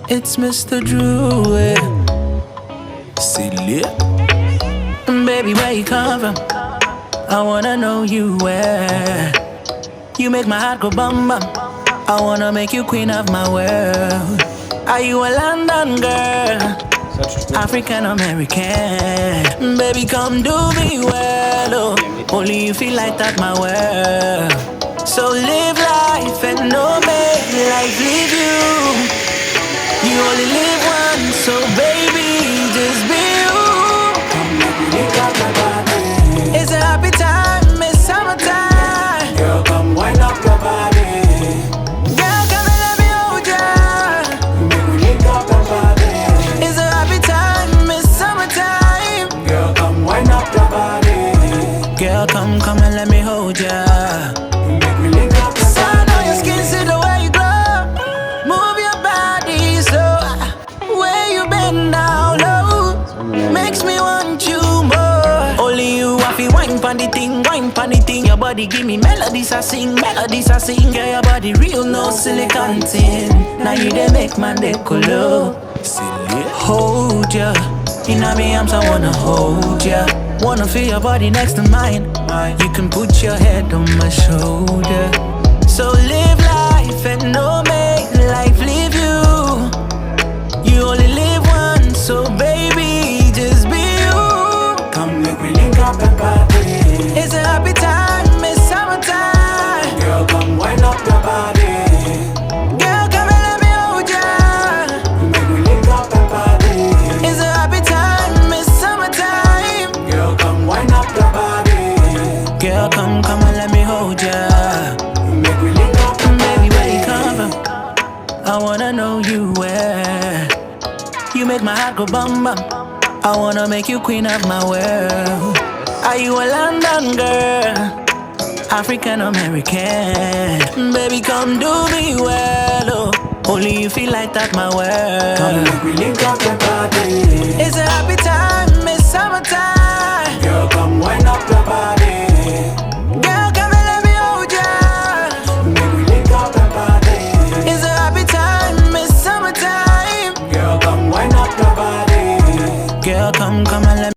It's Mr. Drew, silly. Baby, where you come from? I wanna know you where. You make my heart go bum bum. I wanna make you queen of my world. Are you a London girl? African American? Baby, come do me well, oh. Only you feel like that, my world. So live life and no make life leave you. You only live once, so baby, just be you. Come make me lick up my body. It's a happy time, it's summertime. Girl, come wind up your body. Girl, come and let me hold ya. Make me lick up your body. It's a happy time, it's summertime. Girl, come wind up your body. Girl, come and let me hold ya. Make me lick up your Sun on your skin, see the way you glow. Move your body slow. Where you been down low makes me want you more. Only you have to wine pon the thing, wine pon the thing. Your body give me melodies I sing, melodies I sing. Girl, your body real, no silicone tin. Now you dey make my day color. Hold ya, in me arms I wanna hold ya. Wanna feel your body next to mine. You can put your head on my shoulder. So live life and no make life leave you. You only live once, so baby, just be you. Come make me lick up your body. It's a happy time, it's summertime. Girl, come wind up your body. Girl, come and let me hold ya. Make me lick up your body. It's a happy time, it's summertime. Girl, come wind up your body. Girl, come and let me hold ya. Make me lick up your Baby, where you come from? I wanna know you where. You make my heart go bum bum. I wanna make you queen of my world. Are you a London girl? African American? Baby, come do me well, oh. Only you feel like that, my world. Come make me lick up your body. It's a happy time, it's summertime. Girl,